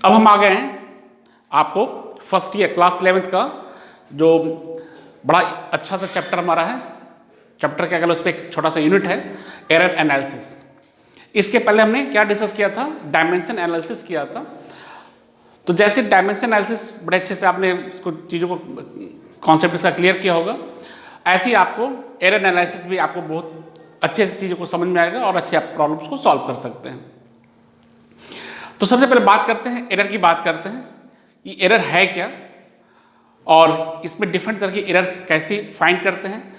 अब हम आ गए हैं आपको फर्स्ट ईयर क्लास 11th का जो बड़ा अच्छा सा चैप्टर हमारा है। चैप्टर क्या कहलो, उस पर एक छोटा सा यूनिट है एरर एनालिसिस। इसके पहले हमने क्या डिस्कस किया था, डायमेंशन एनालिसिस किया था। तो जैसे डायमेंशन एनालिसिस बड़े अच्छे से आपने इसको चीज़ों को कॉन्सेप्ट इसका क्लियर किया होगा, ऐसे ही आपको एरर एनालिसिस भी आपको बहुत अच्छे से चीज़ों को समझ में आएगा और अच्छे आप प्रॉब्लम्स को सॉल्व कर सकते हैं। तो सबसे पहले बात करते हैं एरर की, बात करते हैं कि एरर है क्या और इसमें डिफरेंट तरह की एरर्स कैसे फाइंड करते हैं।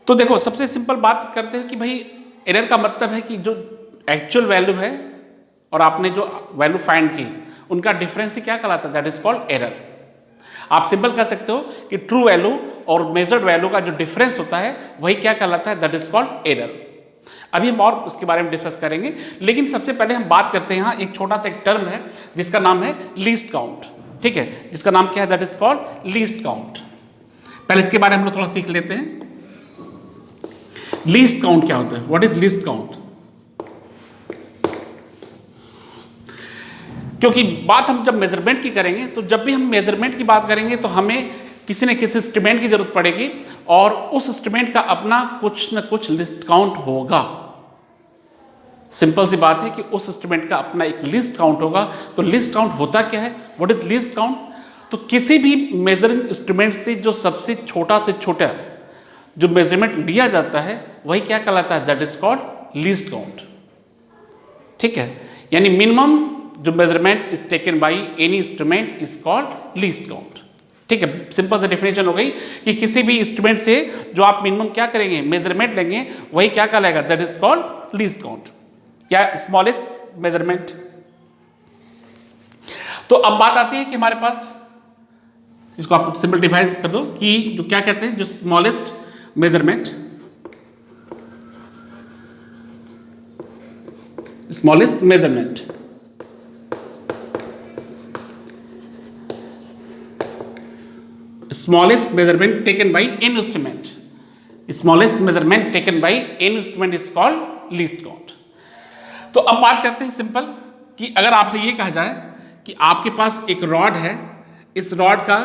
तो देखो, सबसे सिंपल बात करते हैं कि भाई एरर का मतलब है कि जो एक्चुअल वैल्यू है और आपने जो वैल्यू फाइंड की उनका डिफरेंस ही क्या कहलाता है, दैट इज कॉल्ड एरर। आप सिंपल कह सकते हो कि ट्रू वैल्यू और मेजर्ड वैल्यू का जो डिफरेंस होता है वही क्या कहलाता है, दैट इज कॉल्ड एरर। अभी हम और उसके बारे में डिस्कस करेंगे, लेकिन सबसे पहले हम बात करते हैं यहाँ एक छोटा सा एक टर्म है जिसका नाम है लीस्ट काउंट। ठीक है, जिसका नाम क्या है, that is called least count. पहले इसके बारे में हम लोग थोड़ा सीख लेते हैं। लीस्ट काउंट क्या होता है, व्हाट इज लीस्ट काउंट? क्योंकि बात हम जब मेजरमेंट की करेंगे, तो जब भी हम मेजरमेंट की बात करेंगे तो हमें किसी न किसी इंस्ट्रूमेंट की जरूरत पड़ेगी और उस इंस्ट्रूमेंट का अपना कुछ न कुछ लिस्ट काउंट होगा। सिंपल सी बात है कि उस इंस्ट्रूमेंट का अपना एक लिस्ट काउंट होगा। तो लिस्ट काउंट होता क्या है, व्हाट इज लिस्ट काउंट? तो किसी भी मेजरिंग इंस्ट्रूमेंट से जो सबसे छोटा से छोटा जो मेजरमेंट लिया जाता है वही क्या कहलाता है, that is called least count. ठीक है, यानी मिनिमम जो measurement is taken by any instrument is called least count. ठीक है, सिंपल सा डेफिनेशन हो गई कि किसी भी इंस्ट्रूमेंट से जो आप मिनिमम क्या करेंगे, मेजरमेंट लेंगे, वही क्या कहलाएगा, that is called least count या स्मॉलेस्ट मेजरमेंट। तो अब बात आती है कि हमारे पास, इसको आप सिंपल डिवाइड कर दो कि जो क्या कहते हैं, जो smallest measurement, smallest measurement, smallest measurement taken by any instrument, smallest measurement taken by any instrument is called least count। तो अब बात करते हैं सिंपल कि अगर आपसे ये कहा जाए कि आपके पास एक रॉड है, इस रॉड का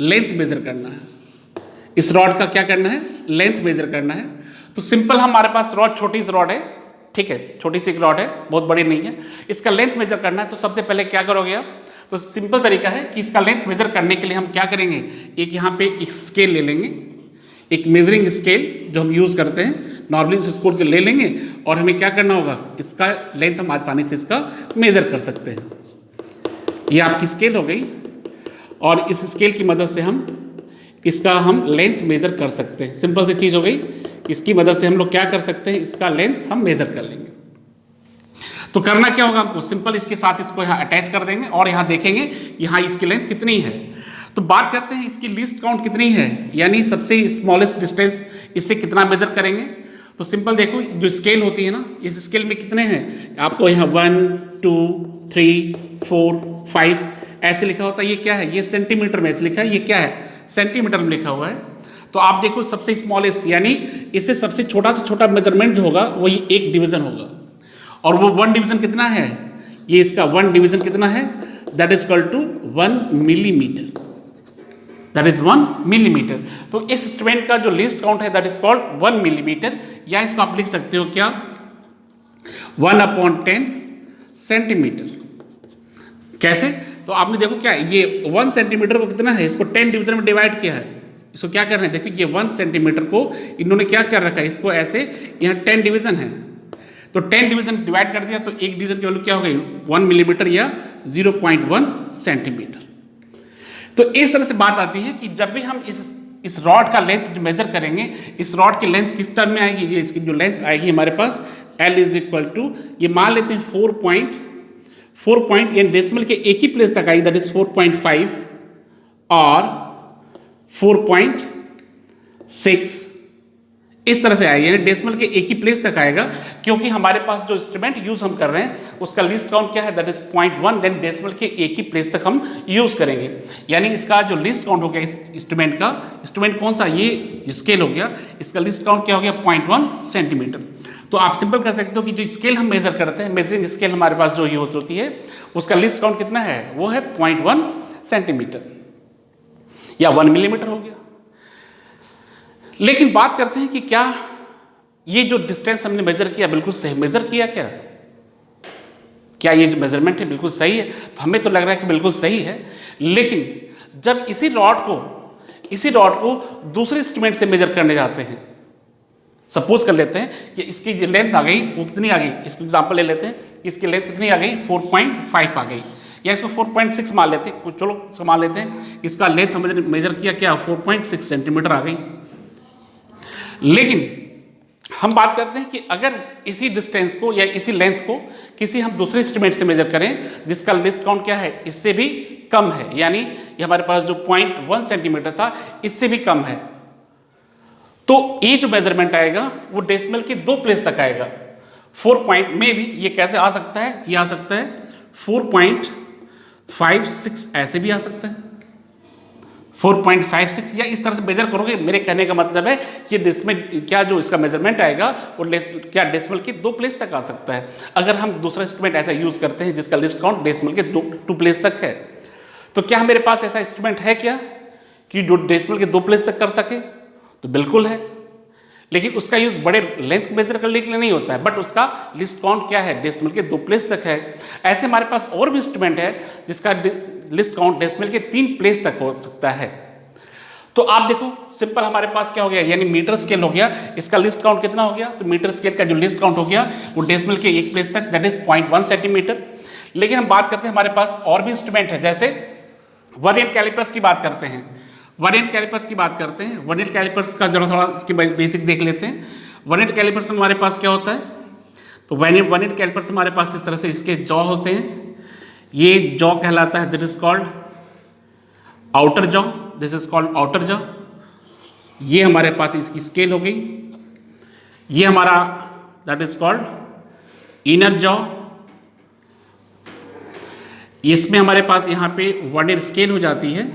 लेंथ मेजर करना है, इस रॉड का क्या करना है, लेंथ मेजर करना है। तो सिंपल हमारे पास रॉड, छोटी सी रॉड है, ठीक है, छोटी सी एक रॉड है, बहुत बड़ी नहीं है, इसका लेंथ मेजर करना है। तो सबसे पहले क्या करोगे आप, तो सिंपल तरीका है कि इसका लेंथ मेजर करने के लिए हम क्या करेंगे, एक यहाँ पे एक स्केल ले लेंगे, एक मेजरिंग स्केल जो हम यूज़ करते हैं नॉर्मली स्कूल के ले लेंगे और हमें क्या करना होगा, इसका लेंथ हम आसानी से इसका मेजर कर सकते हैं। ये आपकी स्केल हो गई और इस स्केल की मदद से इसका हम लेंथ मेजर कर सकते हैं। सिंपल सी चीज़ हो गई, इसकी मदद से हम लोग क्या कर सकते हैं, इसका लेंथ हम मेजर कर लेंगे। तो करना क्या होगा हमको, सिंपल इसके साथ इसको यहाँ अटैच कर देंगे और यहाँ देखेंगे यहाँ इसकी लेंथ कितनी है। तो बात करते हैं इसकी लीस्ट काउंट कितनी है, यानी सबसे स्मॉलेस्ट डिस्टेंस इससे कितना मेजर करेंगे। तो सिंपल देखो, जो स्केल होती है ना, इस स्केल में कितने हैं आपको यहाँ 1 2 3 4 5 ऐसे लिखा होता है। ये क्या है, ये सेंटीमीटर में ऐसे लिखा है, ये क्या है, सेंटीमीटर में लिखा हुआ है। तो आप देखो सबसे स्मॉलेस्ट यानी इससे सबसे छोटा से छोटा मेजरमेंट जो होगा वही एक डिवीजन होगा और वो 1 डिवीजन कितना है, ये इसका 1 डिवीजन कितना है, that is equal to 1 millimetre, that is 1 millimetre. तो इस इंस्ट्रूमेंट का जो लीस्ट काउंट है दैट इज कॉल्ड 1 मिलीमीटर, या इसको आप लिख सकते हो क्या, 1/10 सेंटीमीटर। कैसे, तो आपने देखो क्या ये 1 सेंटीमीटर को कितना है, इसको 10 डिवीजन में डिवाइड किया है। इसको क्या करना है, देखो ये 1 सेंटीमीटर को इन्होंने क्या कर रखा है, इसको ऐसे यहाँ 10 डिवीजन है, तो 10 डिवीजन डिवाइड कर दिया तो एक डिवीजन की वैल्यू क्या हो गई, 1 मिलीमीटर या 0.1 सेंटीमीटर। तो इस तरह से बात आती है कि जब भी हम इस रॉड का लेंथ जो मेजर करेंगे, इस रॉड की लेंथ किस टर्म में आएगी, ये इसकी जो लेंथ आएगी हमारे पास L इज इक्वल टू, ये मान लेते हैं 4 यानी डेसिमल के एक ही प्लेस तक आई, दैट इज 4.5 और 4.6 इस तरह से आएगा, यानी डेसिमल के एक ही प्लेस तक आएगा, क्योंकि हमारे पास जो इंस्ट्रूमेंट यूज हम कर रहे हैं उसका लीस्ट काउंट क्या है, दैट इज 0.1, देन डेसिमल के एक ही प्लेस तक हम यूज करेंगे। यानी इसका जो लीस्ट काउंट हो गया इस इंस्ट्रूमेंट का, इंस्ट्रूमेंट कौन सा, ये स्केल हो गया, इसका लीस्ट काउंट क्या हो गया 0.1 सेंटीमीटर। तो आप सिंपल कर सकते हो कि जो स्केल हम मेजर करते हैं, मेजरिंग स्केल हमारे पास जो यूज होती है, उसका लीस्ट काउंट कितना है, वो है 0.1 सेंटीमीटर या 1 मिलीमीटर हो गया। लेकिन बात करते हैं कि क्या ये जो डिस्टेंस हमने मेजर किया बिल्कुल सही मेजर किया, क्या ये जो मेजरमेंट है बिल्कुल सही है? तो हमें तो लग रहा है कि बिल्कुल सही है, लेकिन जब इसी रॉड को दूसरे इंस्ट्रूमेंट से मेजर करने जाते हैं, सपोज कर लेते हैं कि इसकी जो लेंथ आ गई वो कितनी आ गई, इसको एग्जांपल ले लेते हैं कि इसकी लेंथ कितनी आ गई 4.5 आ गई, या इसको 4.6 मान लेते हैं, चलो इसको मान लेते हैं, इसका लेंथ हमने मेजर किया क्या 4.6 सेंटीमीटर आ गई। लेकिन हम बात करते हैं कि अगर इसी डिस्टेंस को या इसी लेंथ को किसी हम दूसरे इंस्ट्रूमेंट से मेजर करें जिसका लीस्ट काउंट क्या है, इससे भी कम है, यानी ये हमारे पास जो 0.1 सेंटीमीटर था इससे भी कम है, तो ये जो मेजरमेंट आएगा वो डेसिमल की 2 प्लेस तक आएगा। 4 पॉइंट में भी ये कैसे आ सकता है, ये आ सकता है 4.56, ऐसे भी आ सकता है 4.56, या इस तरह से मेजर करोगे। मेरे कहने का मतलब है कि डेसिमल क्या जो इसका मेजरमेंट आएगा वो क्या डेसिमल की 2 प्लेस तक आ सकता है, अगर हम दूसरा इंस्ट्रूमेंट ऐसा यूज करते हैं जिसका लिस्ट काउंट डेसिमल के 2 प्लेस तक है। तो क्या मेरे पास ऐसा इंस्ट्रूमेंट है क्या कि जो डेसिमल के 2 प्लेस तक कर सके? तो बिल्कुल है, लेकिन उसका यूज बड़े लेंथ मेजर करने के लिए नहीं होता है, बट उसका लिस्ट काउंट क्या है, डेसिमल के 2 प्लेस तक है। ऐसे हमारे पास और भी इंस्ट्रूमेंट है जिसका लिस्ट काउंट डेसिमल के 3 प्लेस तक हो सकता है। तो आप देखो सिंपल हमारे पास क्या हो गया, यानी मीटर स्केल हो गया, इसका लिस्ट काउंट कितना हो गया, तो मीटर स्केल का जो लिस्ट काउंट हो गया वो डेसिमल के 1 प्लेस तक, दैट इज 0.1 सेंटीमीटर। लेकिन हम बात करते हैं हमारे पास और भी इंस्ट्रूमेंट है, जैसे वर्नियर कैलिपर्स की बात करते हैं। वर्नियर कैलिपर्स की बात करते हैं, वर्नियर कैलिपर्स का जरा थोड़ा इसकी बेसिक देख लेते हैं। वर्नियर कैलिपर्स में हमारे पास क्या होता है, तो वर्नियर कैलिपर्स हमारे पास इस तरह से इसके जॉ होते हैं, ये जॉ कहलाता है, this is called outer jaw, this is called outer jaw. ये हमारे पास इसकी स्केल हो गई, ये हमारा that is called inner jaw. इसमें हमारे पास यहाँ पे वर्नियर स्केल हो जाती है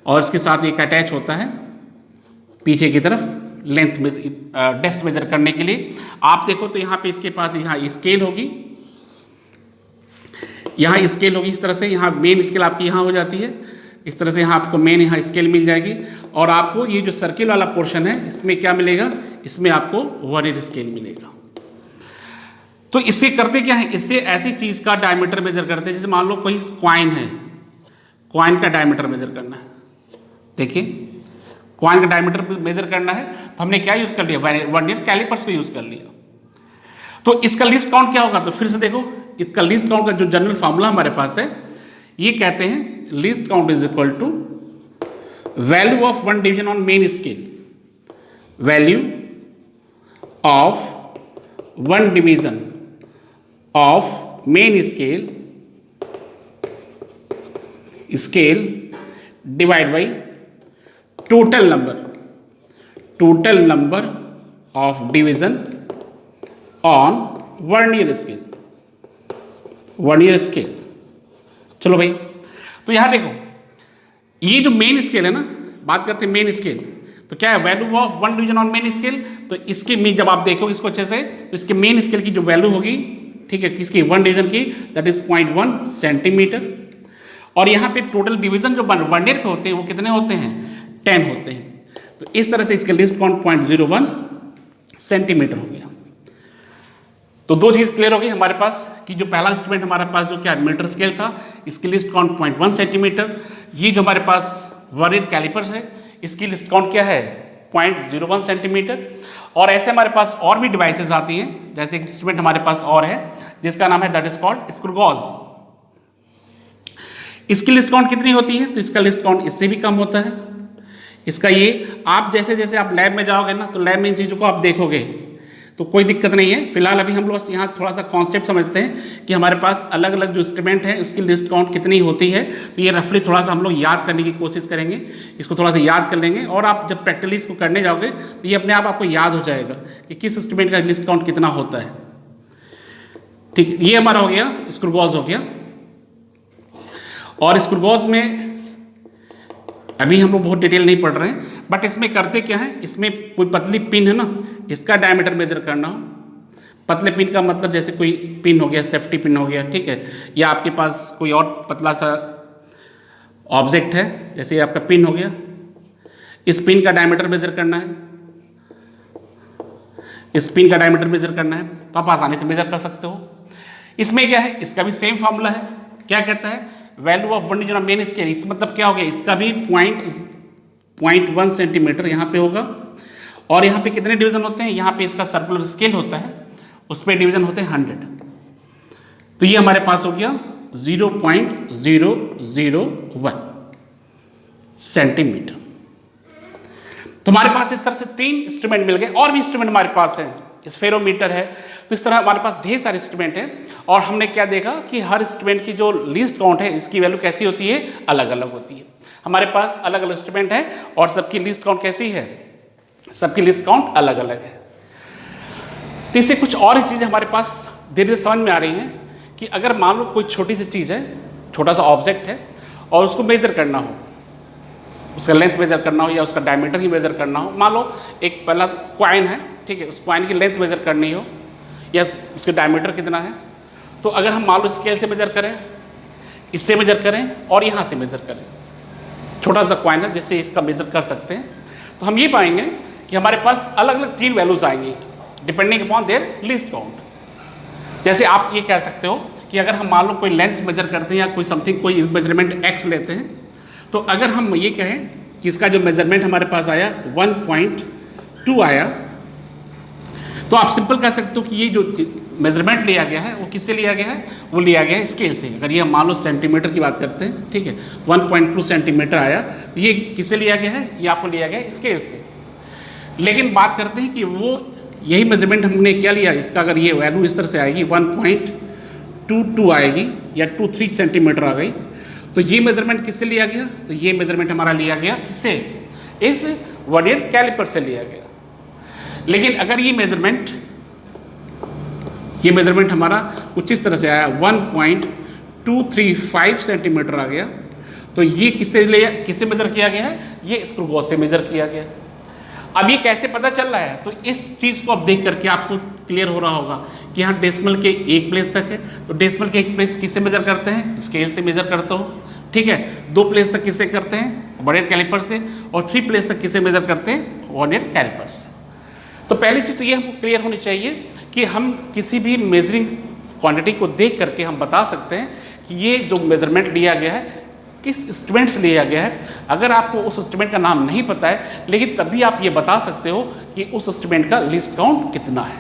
और इसके साथ एक अटैच होता है पीछे की तरफ लेंथ में डेप्थ मेजर करने के लिए। आप देखो तो यहाँ पे इसके पास यहाँ स्केल होगी, यहाँ स्केल होगी इस तरह से, यहाँ मेन स्केल आपकी यहाँ हो जाती है, इस तरह से यहाँ आपको मेन यहाँ स्केल मिल जाएगी, और आपको ये जो सर्किल वाला पोर्शन है इसमें क्या मिलेगा, इसमें आपको वर्नियर स्केल मिलेगा। तो इससे करते क्या है, इससे ऐसी चीज का डायमीटर मेजर करते हैं, जैसे मान लो कोई कॉइन है, कॉइन का डायमीटर मेजर करना है, देखिए कॉइन का डायमीटर मेजर करना है तो हमने क्या यूज कर लिया, वर्नियर कैलिपर्स को यूज कर लिया। तो इसका लिस्ट काउंट क्या होगा, तो फिर से देखो इसका लिस्ट काउंट का जो जनरल फॉर्मूला हमारे पास है, ये कहते हैं least count is equal to value of 1 division on main scale, value of 1 division of main scale divide by total number of division on vernier scale. चलो भाई, तो यहां देखो ये जो मेन स्केल है ना, बात करते हैं मेन स्केल, तो क्या है value of 1 division on main scale, तो इसके में जब आप देखोगे इसको अच्छे से, तो इसके मेन स्केल की जो वैल्यू होगी, ठीक है, किसकी 1 डिवीजन की, दैट इज 0.1 सेंटीमीटर, और यहाँ पे टोटल डिवीजन जो वर्नियर पे होते हैं वो कितने होते हैं, 10 होते हैं। तो इस तरह से इसका लिस्ट काउंट 0.01 सेंटीमीटर हो गया। तो 2 चीज क्लियर हो गई हमारे पास कि जो पहला इंस्ट्रूमेंट हमारे पास जो क्या मीटर स्केल था, इसकी लिस्ट काउंट 0.1 सेंटीमीटर। ये जो हमारे पास वर्नियर कैलिपर्स है इसकी लिस्ट काउंट क्या है, 0.01 सेंटीमीटर। और ऐसे हमारे पास और भी डिवाइसेस आती हैं, जैसे इंस्ट्रूमेंट हमारे पास और है जिसका नाम है that is called screw gauge. इसकी लिस्ट काउंट कितनी होती है, तो इसका लिस्ट काउंट इससे भी कम होता है। इसका ये आप जैसे जैसे आप लैब में जाओगे ना, तो लैब में इन चीज़ों को आप देखोगे तो कोई दिक्कत नहीं है। फिलहाल अभी हम लोग यहाँ थोड़ा सा कॉन्सेप्ट समझते हैं कि हमारे पास अलग अलग जो इंस्ट्रूमेंट है उसकी लिस्ट काउंट कितनी होती है। तो ये रफली थोड़ा सा हम लोग याद करने की कोशिश करेंगे, इसको थोड़ा सा याद कर लेंगे और आप जब प्रैक्टिकली इसको करने जाओगे तो ये अपने आप आपको याद हो जाएगा कि किस इंस्ट्रूमेंट का लिस्ट काउंट कितना होता है। ठीक है, ये हमारा हो गया स्क्रू गॉज हो गया। और स्क्रू गॉज में अभी हम लोग बहुत डिटेल नहीं पढ़ रहे हैं, बट इसमें करते क्या है, इसमें कोई पतली पिन है ना, इसका डायमीटर मेजर करना हो। पतले पिन का मतलब जैसे कोई पिन हो गया, सेफ्टी पिन हो गया, ठीक है, या आपके पास कोई और पतला सा ऑब्जेक्ट है, जैसे आपका पिन हो गया, इस पिन का डायमीटर मेजर करना है, इस पिन का डायमीटर मेजर करना है, तो आप आसानी से मेजर कर सकते हो। इसमें क्या है, इसका भी सेम फॉर्मूला है। क्या कहता है, value of one division of main scale. इस मतलब क्या हो गया, इसका भी 0.1 सेंटीमीटर यहाँ पे होगा। और यहाँ पे कितने डिवीजन होते हैं, यहाँ पे इसका सर्कुलर स्केल होता है, उस पर डिवीजन होते हैं 100। तो ये हमारे पास हो गया 0.001 सेंटीमीटर। तो हमारे पास इस तरह से 3 इंस्ट्रूमेंट मिल गए। और भी इंस्ट्रूमेंट हमारे पास है, स्फेरोमीटर है, तो इस तरह हमारे पास ढेर सारे इंस्ट्रूमेंट हैं। और हमने क्या देखा कि हर इंस्ट्रूमेंट की जो लीस्ट काउंट है, इसकी वैल्यू कैसी होती है, अलग अलग होती है। हमारे पास अलग अलग इंस्ट्रूमेंट है और सबकी लिस्ट काउंट कैसी है, सबकी लिस्ट काउंट अलग अलग है। तो इससे कुछ और चीज़ें हमारे पास धीरे धीरे समझ में आ रही हैं कि अगर मान लो कोई छोटी सी चीज़ है, छोटा सा ऑब्जेक्ट है और उसको मेजर करना हो, उसका लेंथ मेजर करना हो या उसका डायमीटर ही मेजर करना हो। मान लो एक पहला कॉइन है, ठीक है, उस कॉइन की लेंथ मेजर करनी हो या उसके डायमीटर कितना है, तो अगर हम मान लो स्केल से मेजर करें, इससे मेजर करें और यहाँ से मेजर करें, छोटा सा कॉइन है जिससे इसका मेजर कर सकते हैं, तो हम ये पाएंगे कि हमारे पास अलग अलग 3 वैल्यूज आएंगी depending upon their list count. जैसे आप ये कह सकते हो कि अगर हम मान लो कोई लेंथ मेजर करते हैं या कोई समथिंग कोई मेजरमेंट x लेते हैं, तो अगर हम ये कहें कि इसका जो मेजरमेंट हमारे पास आया 1.2 आया, तो आप सिंपल कह सकते हो कि ये जो मेजरमेंट लिया गया है वो किससे लिया गया है, वो लिया गया है स्केल से। अगर ये हम मान लो सेंटीमीटर की बात करते हैं, ठीक है, 1.2 सेंटीमीटर आया, तो ये किससे लिया गया है, ये आपको लिया गया है स्केल से। लेकिन बात करते हैं कि वो यही मेजरमेंट हमने क्या लिया, इसका अगर ये वैल्यू इस तरह से आएगी 1.22 आएगी या 23 सेंटीमीटर आ गई, तो ये मेजरमेंट किससे लिया गया, तो ये मेजरमेंट हमारा लिया गया किससे, इस वर्नियर कैलिपर से लिया गया। लेकिन अगर ये मेजरमेंट हमारा कुछ इस तरह से आया 1.235 सेंटीमीटर आ गया, तो ये किससे मेजर किया गया है, ये स्क्रू गॉज से मेजर किया गया। अब ये कैसे पता चल रहा है, तो इस चीज़ को आप देख करके आपको क्लियर हो रहा होगा कि यहाँ डेसिमल के 1 प्लेस तक है, तो डेसिमल के 1 प्लेस किससे मेजर करते हैं, स्केल से मेजर करते हो, ठीक है। 2 प्लेस तक किससे करते हैं, वर्नियर कैलिपर से, और 3 प्लेस तक किससे मेजर करते हैं, वर्नियर कैलिपर से। तो पहली चीज़ तो ये हमको क्लियर होनी चाहिए कि हम किसी भी मेजरिंग क्वांटिटी को देख करके हम बता सकते हैं कि ये जो मेजरमेंट लिया गया है किस इंस्ट्रूमेंट से लिया गया है। अगर आपको उस इंस्ट्रूमेंट का नाम नहीं पता है, लेकिन तभी आप ये बता सकते हो कि उस इंस्ट्रूमेंट का लिस्ट काउंट कितना है।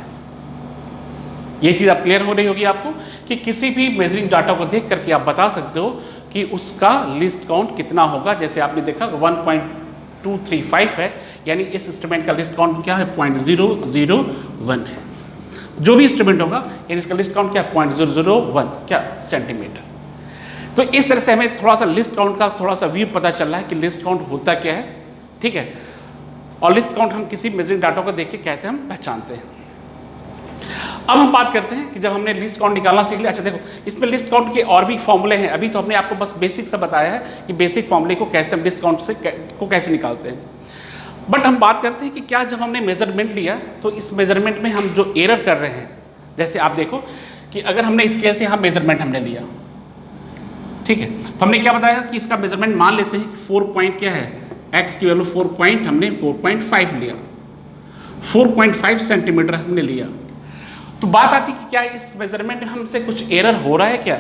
ये चीज़ आप क्लियर हो रही होगी आपको कि किसी भी मेजरिंग डाटा को देख करके आप बता सकते हो कि उसका लिस्ट काउंट कितना होगा। जैसे आपने देखा 1.235 है, यानी इस इंस्ट्रूमेंट का लिस्ट काउंट क्या है, 0.001 है। जो भी इंस्ट्रूमेंट होगा यानी इसका लिस्ट काउंट क्या है, 0.001 क्या सेंटीमीटर। तो इस तरह से हमें थोड़ा सा लिस्ट काउंट का थोड़ा सा व्यू पता चल रहा है कि लिस्ट काउंट होता क्या है, ठीक है। और लिस्ट काउंट हम किसी मेजरिंग डाटा को देख के कैसे हम पहचानते हैं। अब हम बात करते हैं कि जब हमने लिस्ट काउंट निकालना सीख लिया, अच्छा देखो इसमें लिस्ट काउंट के और भी फॉर्मूले हैं। अभी तो हमने आपको बस बेसिक सा बताया है कि बेसिक फॉर्मूले को कैसे हम लिस्ट काउंट से को कैसे निकालते हैं। बट हम बात करते हैं कि क्या जब हमने मेजरमेंट लिया तो इस मेजरमेंट में हम जो एरर कर रहे हैं, जैसे आप देखो कि अगर हमने स्केल से यहाँ मेजरमेंट हमने लिया, ठीक है, तो हमने क्या बताया कि इसका मेजरमेंट मान लेते हैं कि 4 पॉइंट क्या है, x की वैल्यू 4 पॉइंट हमने 4.5 लिया, 4.5 सेंटीमीटर हमने लिया। तो बात आती कि क्या इस मेजरमेंट में हमसे कुछ एरर हो रहा है, क्या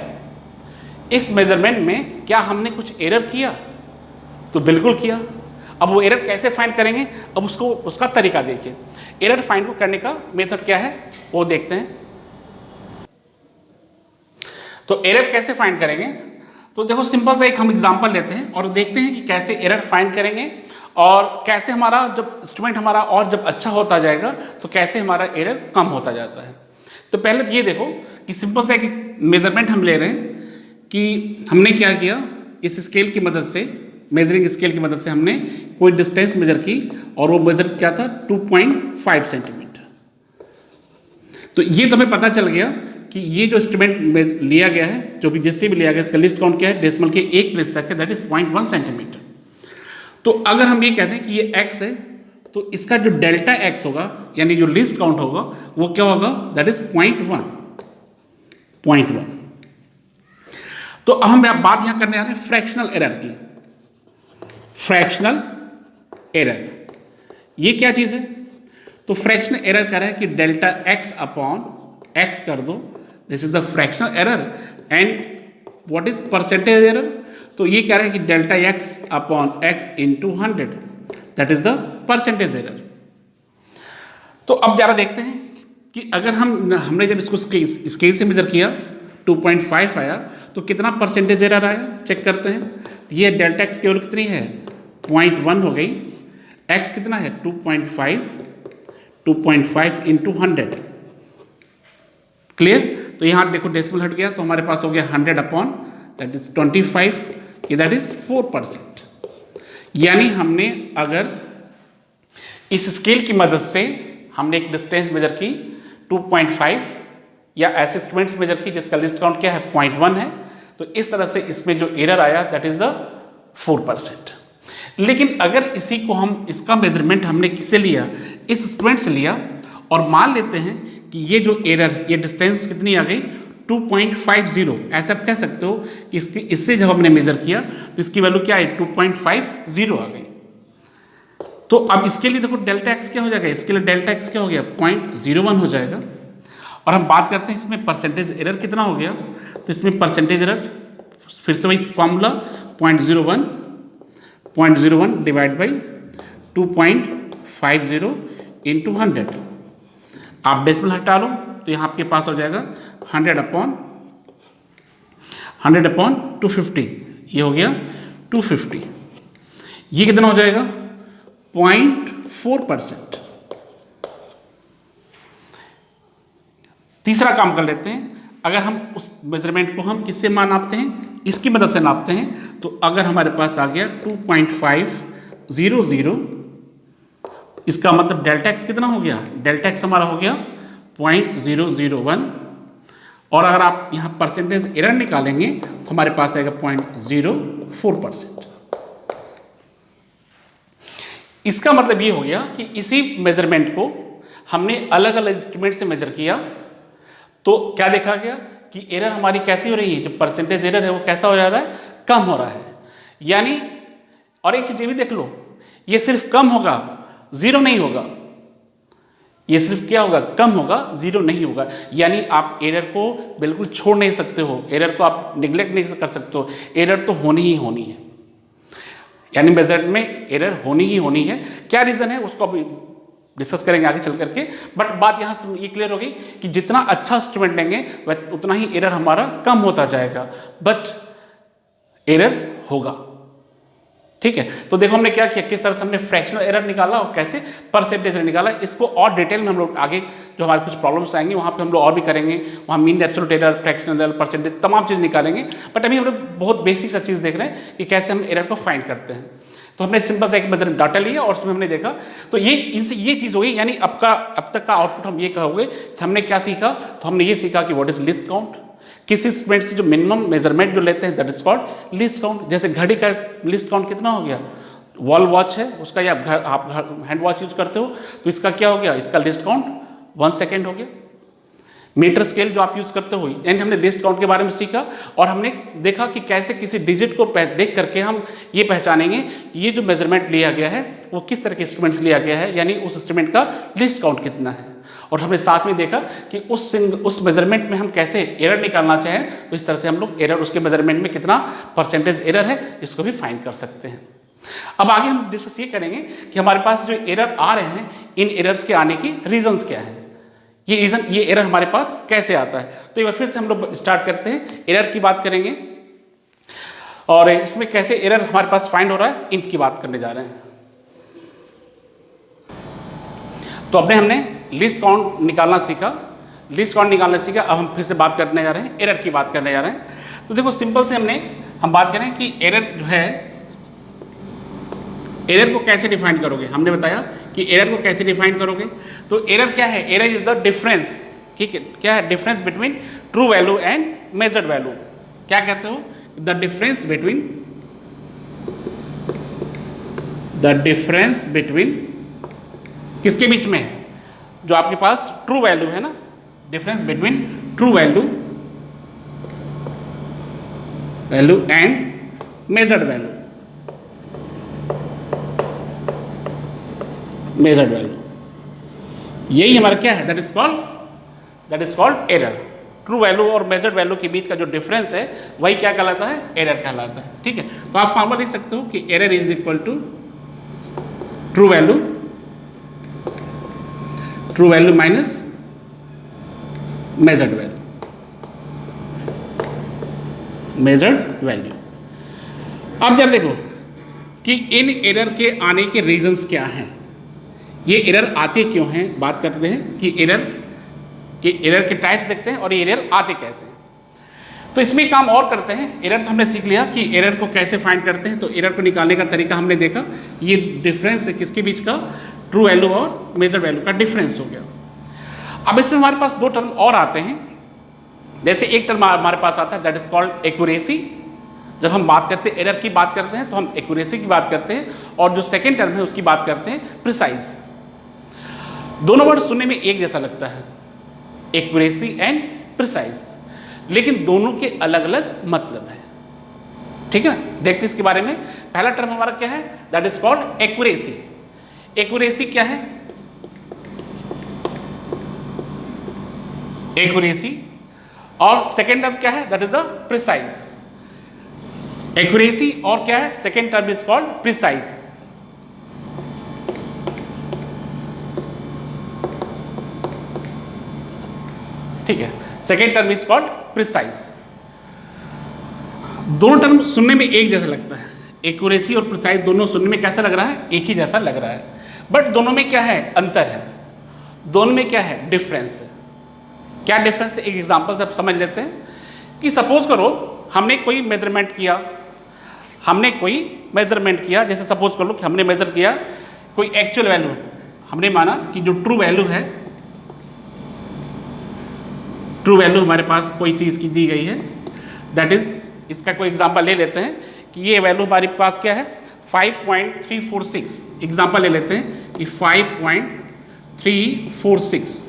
इस मेजरमेंट में क्या हमने कुछ एरर किया, तो बिल्कुल किया। अब वो एरर कैसे फाइंड करेंगे, अब उसका तरीका देखिए। एरर फाइंड करने का मेथड क्या है वो देखते हैं। तो एरर कैसे फाइंड करेंगे, तो देखो सिंपल सा एक हम एग्जांपल लेते हैं और देखते हैं कि कैसे एरर फाइंड करेंगे और कैसे हमारा जब इंस्ट्रूमेंट हमारा और जब अच्छा होता जाएगा तो कैसे हमारा एरर कम होता जाता है। तो पहले तो ये देखो कि सिंपल सा एक मेजरमेंट हम ले रहे हैं कि हमने क्या किया, इस स्केल की मदद से, मेजरिंग स्केल की मदद से हमने कोई डिस्टेंस मेजर की और वो मेजर क्या था 2.5 सेंटीमीटर। तो ये तो हमें पता चल गया कि ये जो इंस्ट्रूमेंट लिया गया है, जो भी जिससे भी लिया गया, इसका लिस्ट काउंट क्या है, डेसिमल के एक प्लेस तक है, दैट इज 0.1 सेंटीमीटर। तो अगर हम ये कहते हैं कि ये x है तो इसका जो डेल्टा x होगा यानी जो लिस्ट काउंट होगा वो क्या होगा, दैट इज 0.1। तो अब हम बात यहां करने आ रहे हैं फ्रैक्शनल एरर की। फ्रैक्शनल एरर ये क्या चीज है? तो फ्रैक्शनल एरर कह रहा है कि डेल्टा x अपॉन x कर दो, this is the fractional error. And what is percentage error? तो ये कह रहा है कि delta x upon x into 100, that is the percentage error. तो अब जरा देखते हैं कि अगर हमने जब इसको स्केल से मेजर किया 2.5 आया तो कितना परसेंटेज एरर आया, चेक करते हैं। तो ये डेल्टा x केवल कितनी है, 0.1 हो गई, x कितना है 2.5 इंटू 100, क्लियर। तो यहाँ देखो डेसिमल हट गया तो हमारे पास हो गया 100 upon that is 25, that is 4%। यानी हमने अगर इस स्केल की मदद से हमने एक डिस्टेंस मेजर की 2.5 या ऐसे इंस्ट्रूमेंट्स मेजर की जिसका लिस्ट काउंट क्या है 0.1 है, तो इस तरह से इसमें जो एरर आया दैट इज द 4%। लेकिन अगर इसी को हम, इसका मेजरमेंट हमने किससे लिया, इस इंस्ट्रूमेंट से लिया, और मान लेते हैं कि ये जो एरर, ये डिस्टेंस कितनी आ गई 2.50, ऐसा आप कह सकते हो कि इससे जब हमने मेजर किया तो इसकी वैल्यू क्या है 2.50 आ गई। तो अब इसके लिए देखो डेल्टा x क्या हो जाएगा, इसके लिए डेल्टा x क्या हो गया 0.01 हो जाएगा। और हम बात करते हैं इसमें परसेंटेज एरर कितना हो गया, तो इसमें परसेंटेज एरर फिर से वही फॉर्मूला 0.01 डिवाइड बाई 2.50 इंटू 100। आप डेसिमल हटा लो तो यहाँ आपके पास हो जाएगा 100 अपॉन 250, ये हो गया 250। ये कितना हो जाएगा 0.4%। तीसरा काम कर लेते हैं, अगर हम उस मेजरमेंट को हम किससे नापते हैं, इसकी मदद से नापते हैं। तो अगर हमारे पास आ गया 2.500, इसका मतलब डेल्टा x कितना हो गया, डेल्टा x हमारा हो गया 0.001। और अगर आप यहाँ परसेंटेज एरर निकालेंगे तो हमारे पास आएगा 0.04%। इसका मतलब ये हो गया कि इसी मेजरमेंट को हमने अलग अलग इंस्ट्रूमेंट से मेजर किया तो क्या देखा गया कि एरर हमारी कैसी हो रही है, जो परसेंटेज एरर है वो कैसा हो जा रहा है, कम हो रहा है। यानी और एक चीज ये भी देख लो, ये सिर्फ कम होगा, जीरो नहीं होगा। ये सिर्फ क्या होगा, कम होगा, जीरो नहीं होगा। यानी आप एरर को बिल्कुल छोड़ नहीं सकते हो, एरर को आप निगलेक्ट नहीं कर सकते हो, एरर तो होनी ही होनी है। यानी मेजर में एरर होनी ही होनी है। क्या रीजन है उसको अभी डिस्कस करेंगे आगे चल करके, बट बात यहाँ से ये क्लियर होगी कि जितना अच्छा इंस्ट्रूमेंट लेंगे वह उतना ही एरर हमारा कम होता जाएगा, बट एरर होगा। ठीक है, तो देखो हमने क्या किया, किस तरह से हमने फ्रैक्शनल एरर निकाला और कैसे परसेंटेज एरर निकाला। इसको और डिटेल में हम लोग आगे जो हमारे कुछ प्रॉब्लम्स आएंगे वहाँ पे हम लोग और भी करेंगे, वहाँ mean absolute error, fractional error, percentage, तमाम चीज़ निकालेंगे। बट अभी हम लोग बहुत बेसिक सा चीज़ देख रहे हैं कि कैसे हम एरर को फाइंड करते हैं। तो हमने सिंपल सा एक मेजरमेंट डाटा लिया और उसमें हमने देखा, तो ये इनसे ये चीज़ होगी। यानी अब तक का आउटपुट हम ये कहोगे कि हमने क्या सीखा, तो हमने ये सीखा कि व्हाट इज लिस्ट काउंट, किसी इंस्ट्रूमेंट से जो मिनिमम मेजरमेंट जो लेते हैं that is called list count. जैसे घड़ी का लिस्ट काउंट कितना हो गया, वॉल वॉच है उसका, या आप हैंड वॉच यूज करते हो तो इसका क्या हो गया, इसका लिस्ट काउंट 1 सेकेंड हो गया। मीटर स्केल जो आप यूज करते हो, यानी हमने लिस्ट काउंट के बारे में सीखा और हमने देखा कि कैसे किसी डिजिट को देख करके हम ये पहचानेंगे कि ये जो मेजरमेंट लिया गया है वो किस तरह के इंस्ट्रूमेंट से लिया गया है, यानी उस इंस्ट्रूमेंट का लिस्ट काउंट कितना है। और हमने साथ में देखा कि उस मेजरमेंट में हम कैसे एरर निकालना चाहें, तो इस तरह से हम लोग एरर, उसके मेजरमेंट में कितना परसेंटेज एरर है, इसको भी फाइंड कर सकते हैं। अब आगे हम डिस्कस ये करेंगे कि हमारे पास जो एरर आ रहे हैं, इन एरर्स के आने की रीजंस क्या है, ये एरर हमारे पास कैसे आता है। तो एक बार फिर से हम लोग स्टार्ट करते हैं, एरर की बात करेंगे और इसमें कैसे एरर हमारे पास फाइंड हो रहा है, इनकी बात करने जा रहे हैं। तो अपने हमने लिस्ट काउंट निकालना सीखा, अब हम फिर से बात करने जा रहे हैं, एरर की बात करने जा रहे हैं। तो देखो सिंपल से हम बात करें कि एरर जो है, एरर को कैसे डिफाइन करोगे, हमने बताया कि एरर को कैसे डिफाइन करोगे। तो एरर क्या है, एरर इज द डिफरेंस, ठीक है, क्या है, difference between true value and measured value. क्या कहते हो, द डिफरेंस बिटवीन किसके बीच में है, जो आपके पास ट्रू वैल्यू है ना, difference between true value and measured value, यही हमारा क्या है, that is called error. True value और मेजर्ड वैल्यू के बीच का जो डिफरेंस है वही क्या कहलाता है, एरर कहलाता है। ठीक है, तो आप फॉर्मूला लिख सकते हो कि error is equal to true value minus measured value. अब जरा देखो कि इन एरर के आने के रीजंस क्या हैं, ये एरर आते क्यों हैं, बात करते हैं कि एरर के टाइप्स देखते हैं और ये एरर आते कैसे। तो इसमें काम और करते हैं, एरर तो हमने सीख लिया कि एरर को कैसे फाइंड करते हैं, तो एरर को निकालने का तरीका हमने देखा, ये डिफरेंस है किसके बीच का, ट्रू वैल्यू और मेजर वैल्यू का डिफरेंस हो गया। अब इसमें हमारे पास दो टर्म और आते हैं, जैसे एक टर्म हमारे पास आता है दैट इज कॉल्ड एक्यूरेसी। जब हम बात करते हैं एरर की बात करते हैं तो हम एक्यूरेसी की बात करते हैं, और जो सेकेंड टर्म है उसकी बात करते हैं प्रिसाइज। दोनों वर्ड सुनने में एक जैसा लगता है, एक्यूरेसी एंड प्रिसाइज, लेकिन दोनों के अलग अलग मतलब है। ठीक है ना, देखते हैं इसके बारे में। पहला टर्म हमारा क्या है, that is called accuracy. Accuracy क्या है, एक्यूरेसी, और सेकेंड टर्म क्या है, that is the precise. Accuracy और क्या है, second term is called precise. ठीक है, second term is called precise. दोनों टर्म सुनने में एक जैसा लगता है, एक्यूरेसी और प्रिसाइज दोनों सुनने में कैसा लग रहा है, एक ही जैसा लग रहा है, बट दोनों में क्या है, अंतर है, दोनों में क्या है, डिफरेंस है। क्या डिफरेंस है, एक एग्जांपल से आप समझ लेते हैं कि सपोज करो हमने कोई मेजरमेंट किया, जैसे सपोज कर लो कि हमने मेजर किया कोई एक्चुअल वैल्यू, हमने माना कि जो ट्रू वैल्यू हमारे पास कोई चीज़ की दी गई है, दैट इज, इसका कोई एग्जांपल ले लेते हैं कि ये वैल्यू हमारे पास क्या है, 5.346। एग्जांपल ले लेते हैं कि 5.346।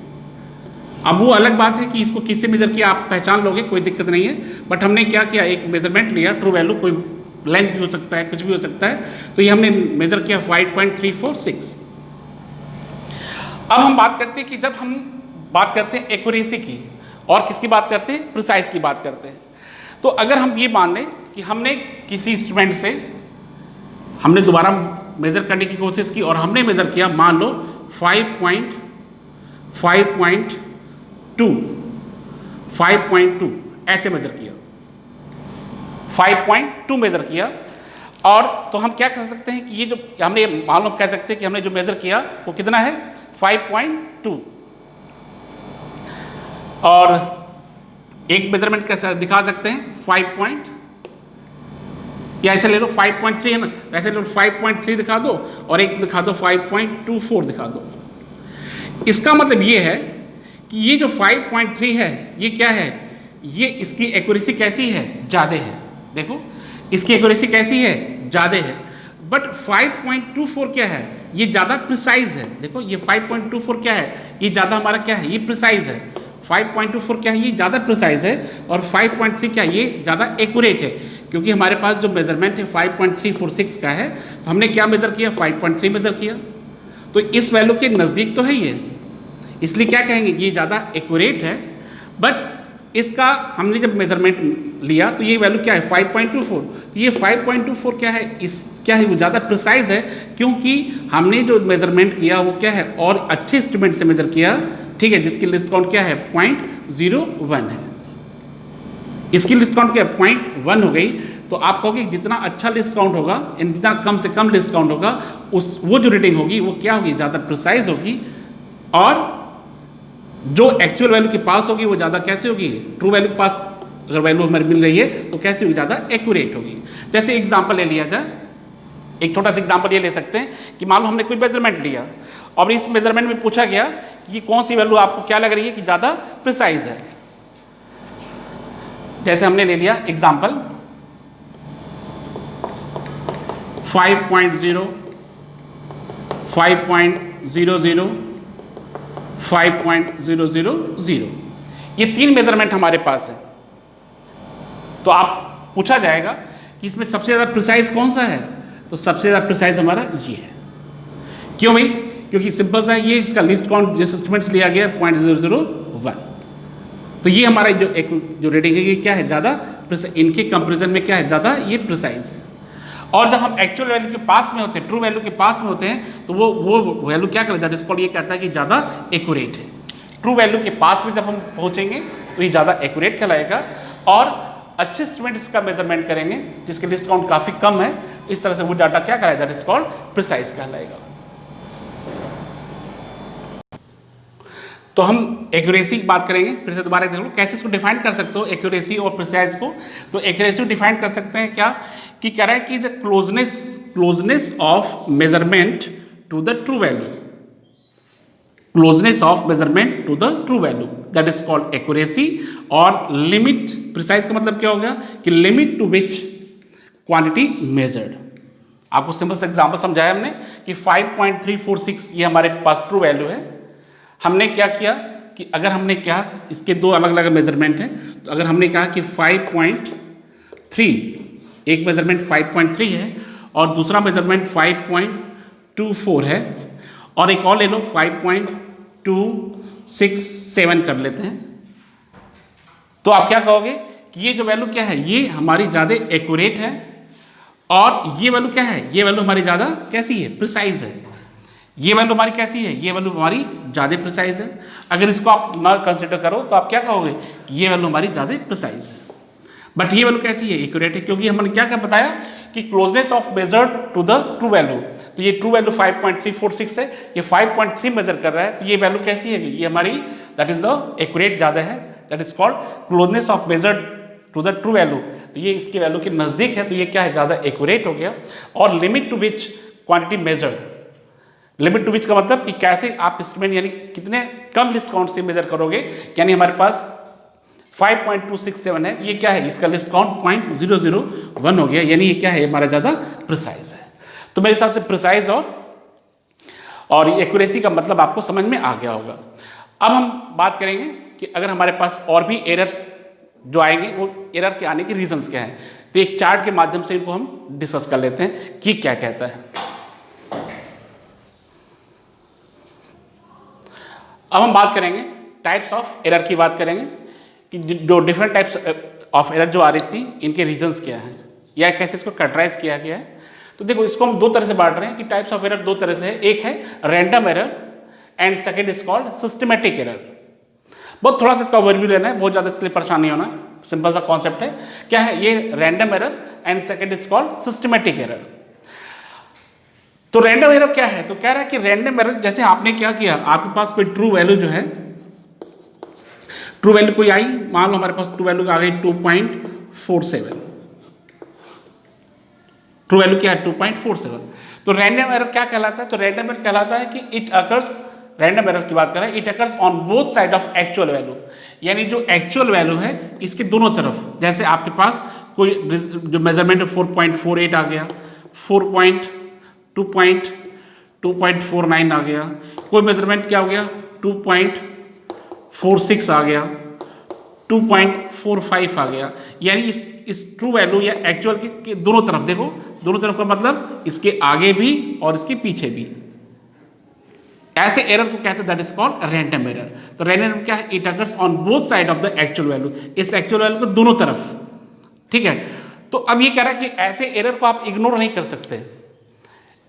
अब वो अलग बात है कि इसको किससे मेजर किया, आप पहचान लोगे, कोई दिक्कत नहीं है, बट हमने क्या किया, एक मेजरमेंट लिया, ट्रू वैल्यू, कोई लेंथ भी हो सकता है, कुछ भी हो सकता है, तो ये हमने मेजर किया 5.346। अब हम बात करते हैं कि जब हम बात करते हैं एक्यूरेसी की और किसकी बात करते हैं, प्रिसाइज की बात करते हैं। तो अगर हम ये मान लें कि हमने किसी इंस्ट्रूमेंट से हमने दोबारा मेजर करने की कोशिश की और हमने मेजर किया, मान लो 5.2 ऐसे मेजर किया, 5.2 मेजर किया, और तो हम क्या कह सकते हैं कि ये जो हमने, मान लो कह सकते हैं कि हमने जो मेजर किया वो कितना है, 5.2, और एक मेजरमेंट कैसे दिखा सकते हैं, 5 या ऐसे ले लो 5.3 है ना, तो ऐसे ले लो 5.3 दिखा दो और एक दिखा दो 5.24 दिखा दो। इसका मतलब ये है कि ये जो 5.3 है ये क्या है, ये इसकी एक्यूरेसी कैसी है, ज़्यादा है। देखो इसकी एक्यूरेसी कैसी है, ज़्यादा है, बट 5.24 क्या है, ये ज़्यादा प्रिसाइज है। देखो ये 5.24 क्या है, ये ज़्यादा हमारा क्या है, ये प्रिसाइज है। 5.24 क्या है, ये ज़्यादा प्रिसाइज है, और 5.3 क्या है, ये ज़्यादा एक्यूरेट है, क्योंकि हमारे पास जो मेजरमेंट है 5.346 का है, तो हमने क्या मेज़र किया, 5.3 मेज़र किया, तो इस वैल्यू के नज़दीक तो है ये, इसलिए क्या कहेंगे, ये ज़्यादा एक्यूरेट है। बट इसका हमने जब मेजरमेंट लिया तो ये वैल्यू क्या है, 5.24, तो ये 5.24 क्या है, क्या है, वो ज़्यादा प्रिसाइज है, क्योंकि हमने जो मेजरमेंट किया वो क्या है, और अच्छे इंस्ट्रूमेंट से मेजर किया, ठीक है, जिसकी लिस्ट काउंट क्या है, 0.01 है। इसकी लिस्ट काउंट क्या है, 0.1 हो गई, तो आप कहोगे जितना अच्छा लिस्ट काउंट होगा, जितना कम से कम लिस्ट काउंट होगा, वो जो रीडिंग होगी वो क्या होगी, ज़्यादा प्रिसाइज होगी, और जो एक्चुअल वैल्यू के पास होगी वो ज़्यादा कैसे होगी, ट्रू वैल्यू के पास अगर वैल्यू हमें मिल रही है तो कैसे होगी, ज़्यादा एक्यूरेट होगी। जैसे एग्जांपल ले लिया जाए, एक छोटा सा एग्जांपल ये ले सकते हैं कि मान लो हमने कोई मेजरमेंट लिया और इस मेजरमेंट में पूछा गया कि कौन सी वैल्यू आपको क्या लग रही है कि ज़्यादा प्रिसाइज है। जैसे हमने ले लिया एग्जांपल 5.0, 5.00, 5.000, ये 3 मेजरमेंट हमारे पास है। तो आप पूछा जाएगा कि इसमें सबसे ज़्यादा प्रिसाइज कौन सा है, तो सबसे ज़्यादा प्रिसाइज हमारा ये है। क्यों भाई, क्योंकि सिंपल सा ये इसका लिस्ट काउंट जिस इंस्ट्रूमेंट से लिया गया 0.001, तो ये हमारा जो रेटिंग है ये क्या है, ज़्यादा, इनके कंपेरिजन में क्या है, ज़्यादा ये प्रिसाइज है। और जब हम एक्चुअल वैल्यू के पास में होते हैं, ट्रू वैल्यू के पास में होते हैं, तो वो वैल्यू क्या कहता है, दैट इज कॉल्ड, ये कहता है कि ज़्यादा एक्यूरेट है। ट्रू वैल्यू के पास में जब हम पहुँचेंगे तो ये ज़्यादा एक्यूरेट कहलाएगा। और अच्छे इंस्ट्रूमेंट्स का मेजरमेंट करेंगे जिसके लिस्ट काउंट काफ़ी कम है, इस तरह से वो डाटा क्या कहलाएगा, दैट इज कॉल्ड प्रिसाइज कहलाएगा। तो हम एक्यूरेसी की बात करेंगे, फिर से दोबारा देख लो कैसे इसको डिफाइन कर सकते हो एक्यूरेसी और प्रिसाइज को। तो एक्यूरेसी डिफाइन कर सकते हैं क्या, कि कह रहा है कि the closeness of measurement to the true value, closeness of measurement to the true value, that is called accuracy. और लिमिट, प्रिसाइज का मतलब क्या हो गया कि limit to which quantity measured. आपको सिंपल सा एग्जांपल समझाया हमने कि 5.346 ये हमारे पास ट्रू वैल्यू है। हमने क्या किया कि अगर हमने क्या, इसके दो अलग अलग मेजरमेंट हैं, तो अगर हमने कहा कि 5.3, एक मेजरमेंट 5.3 है और दूसरा मेजरमेंट 5.24 है, और एक और ले लो 5.267 कर लेते हैं, तो आप क्या कहोगे कि ये जो वैल्यू क्या है, ये हमारी ज़्यादा एक्यूरेट है, और ये वैल्यू क्या है, ये वैल्यू हमारी ज़्यादा कैसी है, प्रिसाइज है। ये वैल्यू हमारी कैसी है, ये वैल्यू हमारी ज़्यादा प्रिसाइज है। अगर इसको आप ना कंसिडर करो तो आप क्या कहोगे कि ये वैल्यू हमारी ज़्यादा प्रिसाइज है, बट ये वैल्यू कैसी है, एक्यूरेट है, क्योंकि हमने क्या क्या बताया कि closeness of measured to the true value. तो ये ट्रू वैल्यू 5.346 है, ये 5.3 मेजर कर रहा है, तो ये वैल्यू कैसी है, ये हमारी दैट इज द एक्यूरेट ज़्यादा है, that is called closeness of measured to the true value. तो ये इसके वैल्यू के नज़दीक है, तो ये क्या है, ज़्यादा एक्यूरेट हो गया। और limit to which quantity measured, limit to which का मतलब कि कैसे आप इंस्ट्रूमेंट यानी कितने कम लिस्ट काउंट से मेजर करोगे, यानी हमारे पास 5.267 है, ये क्या है, इसका लिस्ट काउंट 0.001 हो गया, यानी ये क्या है, हमारा ज़्यादा प्रिसाइज है। तो मेरे हिसाब से प्रिसाइज और एक्यूरेसी का मतलब आपको समझ में आ गया होगा। अब हम बात करेंगे कि अगर हमारे पास और भी एरर्स जो आएंगे, वो एरर के आने के रीजंस क्या हैं। तो एक चार्ट के माध्यम से इनको हम डिस्कस कर लेते हैं कि क्या कहता है। अब हम बात करेंगे टाइप्स ऑफ एरर की बात करेंगे कि जो डिफरेंट टाइप्स ऑफ एरर जो आ रही थी, इनके रीजंस क्या हैं या कैसे इसको कैटेगराइज किया गया है। तो देखो, इसको हम दो तरह से बांट रहे हैं कि टाइप्स ऑफ एरर दो तरह से है। एक है random error and second is called systematic error. बहुत थोड़ा सा इसका ओवरव्यू लेना है, बहुत ज़्यादा इसके लिए परेशान नहीं होना, सिंपल सा कॉन्सेप्ट है। क्या है ये random error and second is called systematic error. तो रैंडम एरर क्या है, तो कह रहा है कि रैंडम एरर जैसे आपने क्या किया, आपके पास कोई ट्रू वैल्यू जो है, ट्रू वैल्यू कोई आई, मान लो हमारे पास ट्रू वैल्यू आ गई 2.47, ट्रू वैल्यू क्या है 2.47। तो रैंडम एरर क्या कहलाता है, तो रैंडम एरर कहलाता है कि इट अकर्स, रैंडम एरर की बात करें, it occurs on both side of actual value, यानी जो एक्चुअल वैल्यू है इसके दोनों तरफ। जैसे आपके पास कोई जो मेजरमेंट 4.48 आ गया, 2.49 आ गया, कोई मेजरमेंट क्या हो गया 2.46 आ गया, 2.45 आ गया, यानी इस ट्रू वैल्यू या एक्चुअल के दोनों तरफ देखो, दोनों तरफ का मतलब इसके आगे भी और इसके पीछे भी। ऐसे एरर को कहते हैं that is called random error. तो रैंडम एरर क्या है, it occurs on both side of the actual value, इस एक्चुअल वैल्यू को दोनों तरफ। ठीक है, तो अब ये कह रहा है कि ऐसे एरर को आप इग्नोर नहीं कर सकते,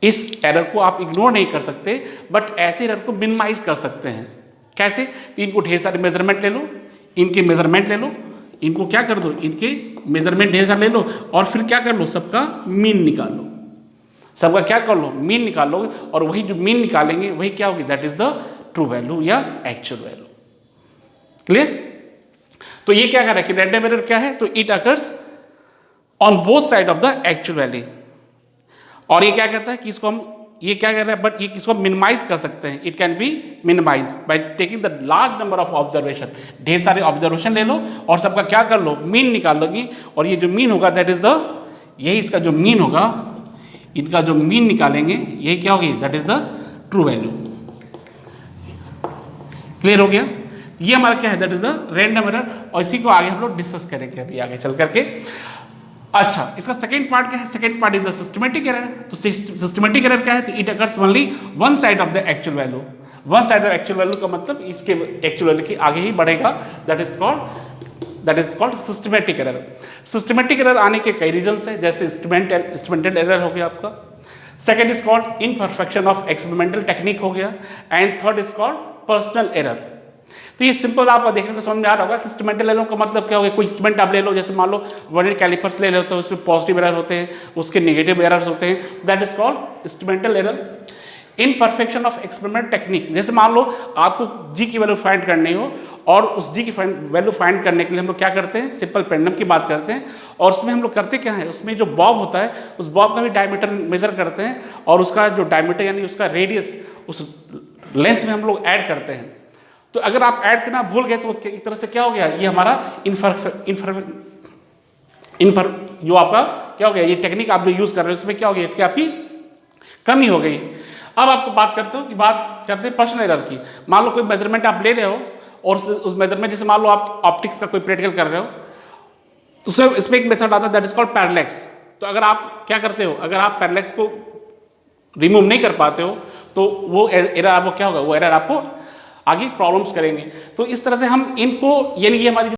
इस एरर को आप इग्नोर नहीं कर सकते, बट ऐसे एरर को मिनिमाइज कर सकते हैं। कैसे, तो इनको ढेर सारे मेजरमेंट ले लो, इनके मेजरमेंट ले लो, इनको क्या कर दो, इनके मेजरमेंट ढेर सारे ले लो, और फिर क्या कर लो, सबका मीन निकाल लो, सबका क्या कर लो, मीन निकाल लो, और वही जो मीन निकालेंगे वही क्या होगी, that is the true value या एक्चुअल वैल्यू। क्लियर? तो ये क्या कर रहा है कि रैंडम एरर क्या है, तो it occurs on both side of the actual value. और ये क्या कहता है कि इसको हम ये क्या कर रहे हैं, बट ये किसको मिनिमाइज कर सकते हैं, it can be minimise by taking the large number of observation. ढेर सारे ऑब्जर्वेशन ले लो और सबका क्या कर लो, मीन निकाल लोगी, और ये जो मीन होगा दैट इज द, यही इसका जो मीन होगा, इनका जो मीन निकालेंगे यही क्या होगी, that is the true value. Clear हो गया? ये हमारा क्या है, that is the random error, और इसी को आगे हम लोग डिस्कस करेंगे अभी आगे चल करके। अच्छा, इसका सेकेंड पार्ट क्या है, second part is the systematic error. तो सिस्टमेटिक एरर क्या है, तो it occurs only one side of the actual value. One side of actual value का मतलब इसके एक्चुअल वैल्यू की आगे ही बढ़ेगा, that is called systematic error. Systematic error आने के कई रीजंस है, जैसे इंस्ट्रूमेंटल एरर हो गया आपका, second is called imperfection of experimental technique हो गया, and third is called personal error. तो ये सिंपल आपको देखने को समझ में आ रहा होगा कि इंस्ट्रूमेंटल एरर का मतलब क्या होगा। कोई इंस्ट्रूमेंट आप ले लो, जैसे मान लो वर्नियर कैलिपर्स ले लो, तो उसमें पॉजिटिव एरर होते हैं, उसके नेगेटिव एरर्स होते हैं, that is called instrumental error. Imperfection of experiment technique, जैसे मान लो आपको जी की वैल्यू फाइंड करनी हो, और उस जी की वैल्यू फाइंड करने के लिए हम लोग क्या करते हैं, सिंपल पेंडुलम की बात करते हैं, और उसमें हम लोग करते क्या है, उसमें जो बॉब होता है उस बॉब का भी डायमीटर मेजर करते हैं, और उसका जो डायमीटर यानी उसका रेडियस उस लेंथ में हम लोग ऐड करते हैं। तो अगर आप ऐड करना भूल गए तो एक तरह से क्या हो गया, ये हमारा जो आपका क्या हो गया, ये टेक्निक आप जो यूज कर रहे हो उसमें क्या हो गया, इसकी आपकी कमी हो गई। अब आपको बात करते हैं पर्सनल एरर की। मान लो कोई मेजरमेंट आप ले रहे हो, और उस मेजरमेंट, जैसे मान लो आप ऑप्टिक्स का कोई प्रैक्टिकल कर रहे हो, तो इसमें एक मेथड आता है दैट इज कॉल्ड पैरेलैक्स। तो अगर आप क्या करते हो, अगर आप पैरेलैक्स को रिमूव नहीं कर पाते हो तो वो एरर आपको क्या होगा, वो एरर आपको आगे प्रॉब्लम्स करेंगे। तो इस तरह से हम इनको, यानी ये हमारी